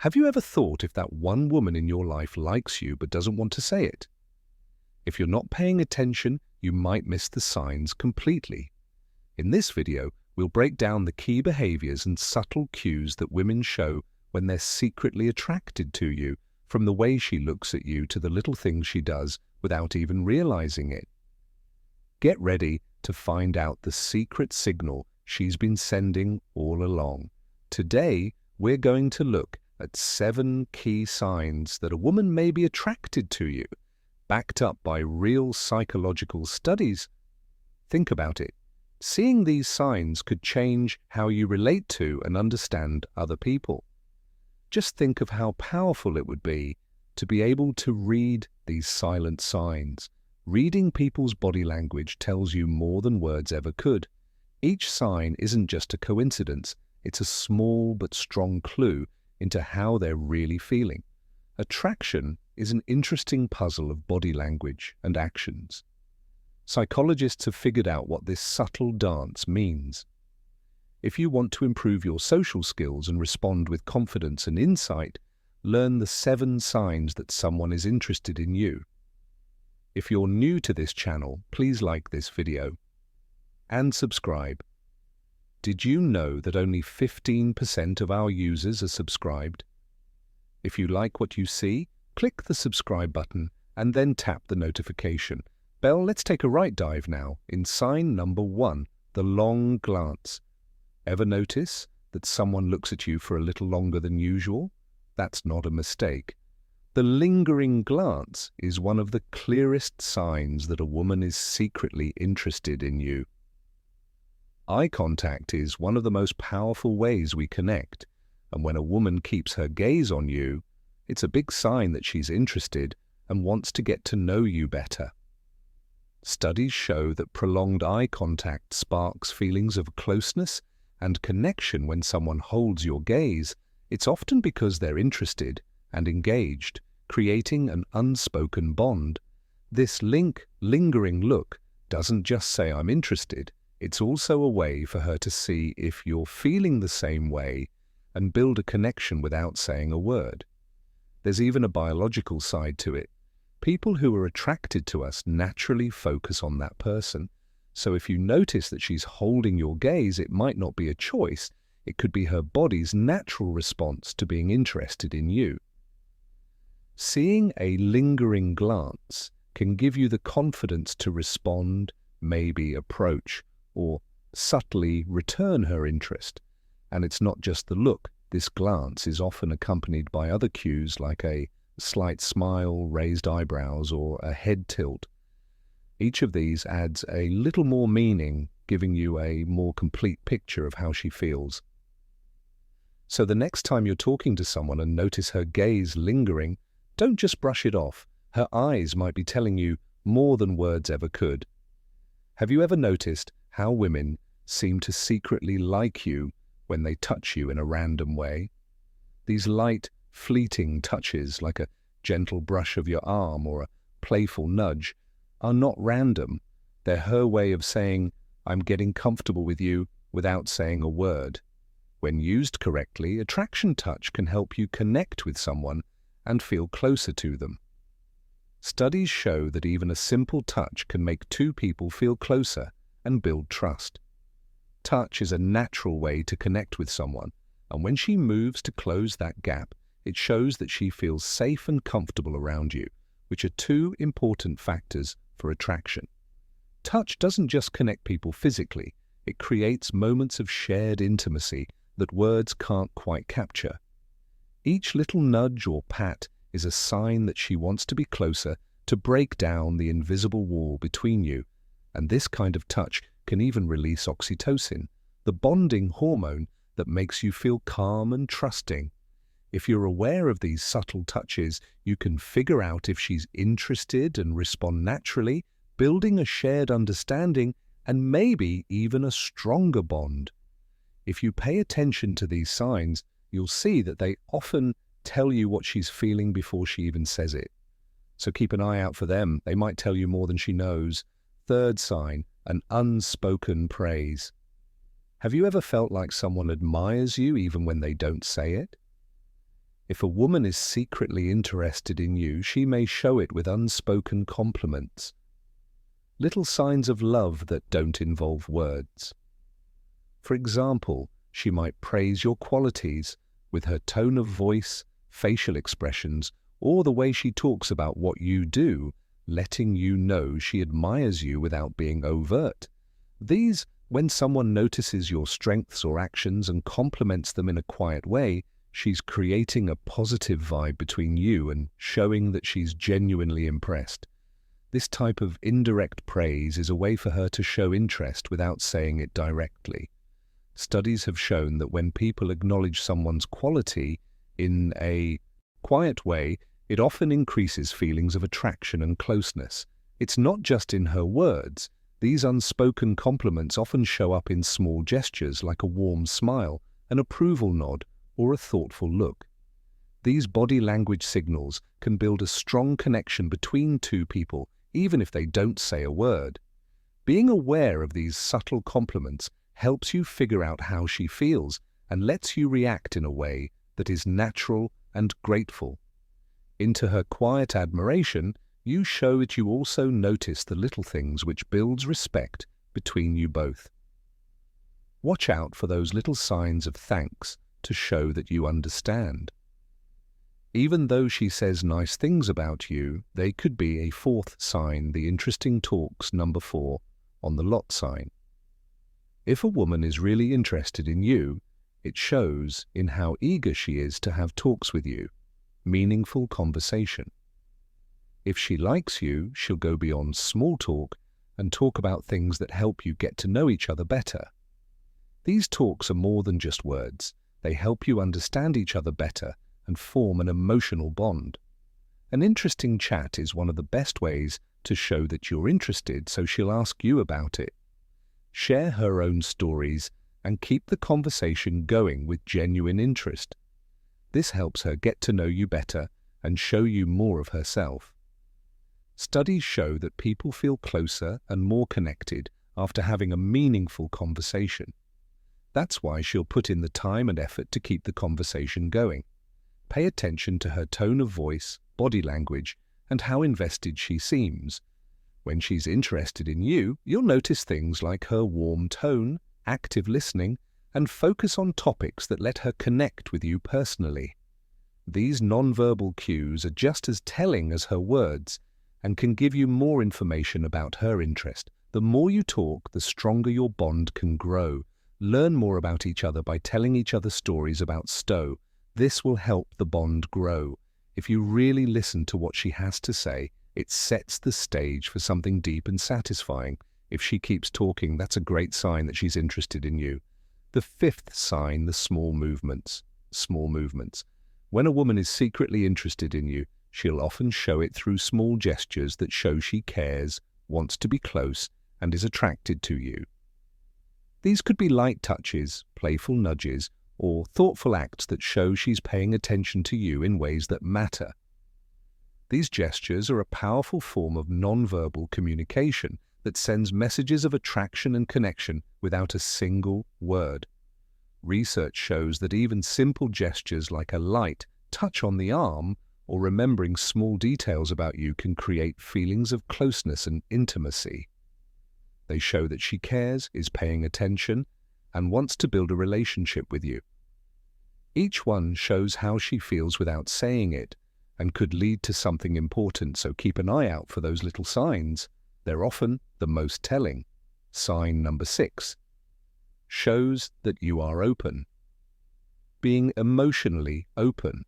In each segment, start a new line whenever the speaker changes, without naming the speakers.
Have you ever thought if that one woman in your life likes you but doesn't want to say it? If you're not paying attention, you might miss the signs completely. In this video, we'll break down the key behaviors and subtle cues that women show when they're secretly attracted to you, from the way she looks at you to the little things she does without even realizing it. Get ready to find out the secret signal she's been sending all along. Today, we're going to look at 7 key signs that a woman may be attracted to you, backed up by real psychological studies. Think about it. Seeing these signs could change how you relate to and understand other people. Just think of how powerful it would be to be able to read these silent signs. Reading people's body language tells you more than words ever could. Each sign isn't just a coincidence, it's a small but strong clue into how they're really feeling. Attraction is an interesting puzzle of body language and actions. Psychologists have figured out what this subtle dance means. If you want to improve your social skills and respond with confidence and insight, learn the 7 signs that someone is interested in you. If you're new to this channel, please like this video and subscribe. Did you know that only 15% of our users are subscribed? If you like what you see, click the subscribe button and then tap the notification bell. Let's take a right dive now in sign number 1, the long glance. Ever notice that someone looks at you for a little longer than usual? That's not a mistake. The lingering glance is one of the clearest signs that a woman is secretly interested in you. Eye contact is one of the most powerful ways we connect, and when a woman keeps her gaze on you, it's a big sign that she's interested and wants to get to know you better. Studies show that prolonged eye contact sparks feelings of closeness and connection. When someone holds your gaze, it's often because they're interested and engaged, creating an unspoken bond. This lingering look doesn't just say "I'm interested," it's also a way for her to see if you're feeling the same way and build a connection without saying a word. There's even a biological side to it. People who are attracted to us naturally focus on that person. So if you notice that she's holding your gaze, it might not be a choice. It could be her body's natural response to being interested in you. Seeing a lingering glance can give you the confidence to respond, maybe approach, or subtly return her interest. And it's not just the look. This glance is often accompanied by other cues like a slight smile, raised eyebrows, or a head tilt. Each of these adds a little more meaning, giving you a more complete picture of how she feels. So the next time you're talking to someone and notice her gaze lingering, don't just brush it off. Her eyes might be telling you more than words ever could. Have you ever noticed how women seem to secretly like you when they touch you in a random way? These light, fleeting touches, like a gentle brush of your arm or a playful nudge, are not random. They're her way of saying, "I'm getting comfortable with you," without saying a word. When used correctly, attraction touch can help you connect with someone and feel closer to them. Studies show that even a simple touch can make 2 people feel closer and build trust. Touch is a natural way to connect with someone, and when she moves to close that gap, it shows that she feels safe and comfortable around you, which are 2 important factors for attraction. Touch doesn't just connect people physically, it creates moments of shared intimacy that words can't quite capture. Each little nudge or pat is a sign that she wants to be closer, to break down the invisible wall between you. And this kind of touch can even release oxytocin, the bonding hormone that makes you feel calm and trusting. If you're aware of these subtle touches, you can figure out if she's interested and respond naturally, building a shared understanding and maybe even a stronger bond. If you pay attention to these signs, you'll see that they often tell you what she's feeling before she even says it. So keep an eye out for them. They might tell you more than she knows. 3rd sign, an unspoken praise. Have you ever felt like someone admires you even when they don't say it? If a woman is secretly interested in you, she may show it with unspoken compliments, little signs of love that don't involve words. For example, she might praise your qualities with her tone of voice, facial expressions, or the way she talks about what you do, letting you know she admires you without being overt. When someone notices your strengths or actions and compliments them in a quiet way, she's creating a positive vibe between you and showing that she's genuinely impressed. This type of indirect praise is a way for her to show interest without saying it directly. Studies have shown that when people acknowledge someone's quality in a quiet way, it often increases feelings of attraction and closeness. It's not just in her words. These unspoken compliments often show up in small gestures like a warm smile, an approval nod, or a thoughtful look. These body language signals can build a strong connection between two people, even if they don't say a word. Being aware of these subtle compliments helps you figure out how she feels and lets you react in a way that is natural and grateful. Into her quiet admiration, you show that you also notice the little things, which builds respect between you both. Watch out for those little signs of thanks to show that you understand. Even though she says nice things about you, they could be a fourth sign, the interesting talks number 4 on the lot sign. If a woman is really interested in you, it shows in how eager she is to have talks with you, meaningful conversation. If she likes you, she'll go beyond small talk and talk about things that help you get to know each other better. These talks are more than just words. They help you understand each other better and form an emotional bond. An interesting chat is one of the best ways to show that you're interested, so she'll ask you about it. Share her own stories and keep the conversation going with genuine interest. This helps her get to know you better and show you more of herself. Studies show that people feel closer and more connected after having a meaningful conversation. That's why she'll put in the time and effort to keep the conversation going. Pay attention to her tone of voice, body language, and how invested she seems. When she's interested in you, you'll notice things like her warm tone, active listening, and focus on topics that let her connect with you personally. These nonverbal cues are just as telling as her words and can give you more information about her interest. The more you talk, the stronger your bond can grow. Learn more about each other by telling each other stories about Stowe. This will help the bond grow. If you really listen to what she has to say, it sets the stage for something deep and satisfying. If she keeps talking, that's a great sign that she's interested in you. The fifth sign, the small movements. Small movements. When a woman is secretly interested in you, she'll often show it through small gestures that show she cares, wants to be close, and is attracted to you. These could be light touches, playful nudges, or thoughtful acts that show she's paying attention to you in ways that matter. These gestures are a powerful form of nonverbal communication that sends messages of attraction and connection without a single word. Research shows that even simple gestures like a light touch on the arm or remembering small details about you can create feelings of closeness and intimacy. They show that she cares, is paying attention, and wants to build a relationship with you. Each one shows how she feels without saying it and could lead to something important, so keep an eye out for those little signs. They're often the most telling. Sign number 6 shows that you are open. Being emotionally open.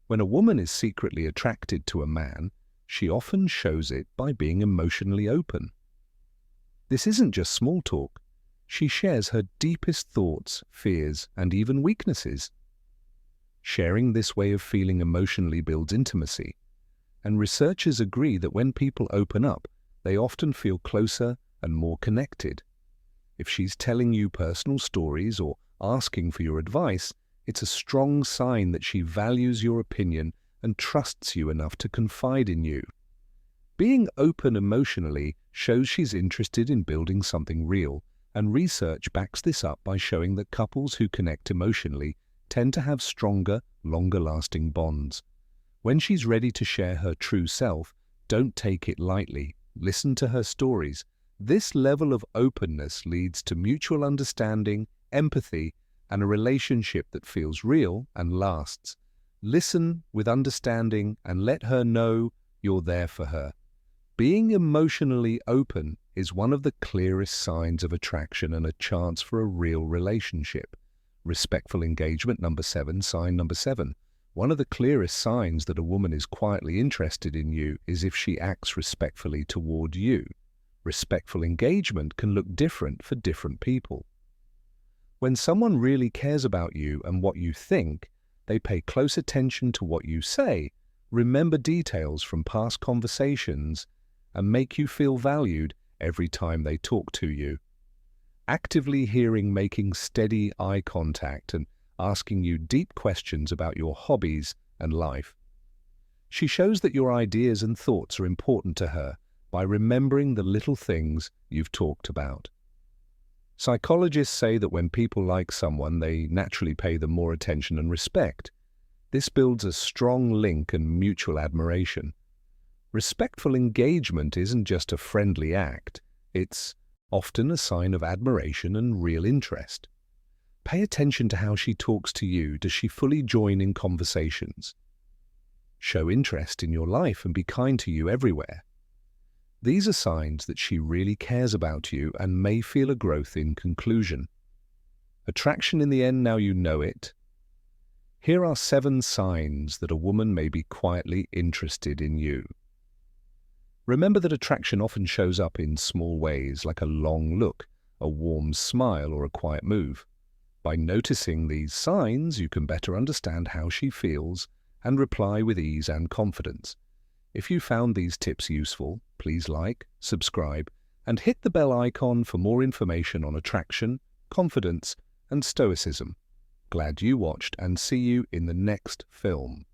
When a woman is secretly attracted to a man, she often shows it by being emotionally open. This isn't just small talk. She shares her deepest thoughts, fears, and even weaknesses. Sharing this way of feeling emotionally builds intimacy, and researchers agree that when people open up, they often feel closer and more connected. If she's telling you personal stories or asking for your advice, it's a strong sign that she values your opinion and trusts you enough to confide in you. Being open emotionally shows she's interested in building something real, and research backs this up by showing that couples who connect emotionally tend to have stronger, longer-lasting bonds. When she's ready to share her true self, don't take it lightly. Listen to her stories. This level of openness leads to mutual understanding, empathy, and a relationship that feels real and lasts. Listen with understanding and let her know you're there for her. Being emotionally open is one of the clearest signs of attraction and a chance for a real relationship. Respectful engagement, number 7, sign number 7. One of the clearest signs that a woman is quietly interested in you is if she acts respectfully toward you. Respectful engagement can look different for different people. When someone really cares about you and what you think, they pay close attention to what you say, remember details from past conversations, and make you feel valued every time they talk to you. Actively hearing, making steady eye contact, and asking you deep questions about your hobbies and life. She shows that your ideas and thoughts are important to her by remembering the little things you've talked about. Psychologists say that when people like someone, they naturally pay them more attention and respect. This builds a strong link and mutual admiration. Respectful engagement isn't just a friendly act, it's often a sign of admiration and real interest. Pay attention to how she talks to you. Does she fully join in conversations? Show interest in your life and be kind to you everywhere. These are signs that she really cares about you and may feel a growth in conclusion. Attraction in the end, now you know it. Here are 7 signs that a woman may be quietly interested in you. Remember that attraction often shows up in small ways, like a long look, a warm smile, or a quiet move. By noticing these signs, you can better understand how she feels and reply with ease and confidence. If you found these tips useful, please like, subscribe, and hit the bell icon for more information on attraction, confidence, and Stoicism. Glad you watched, and see you in the next film.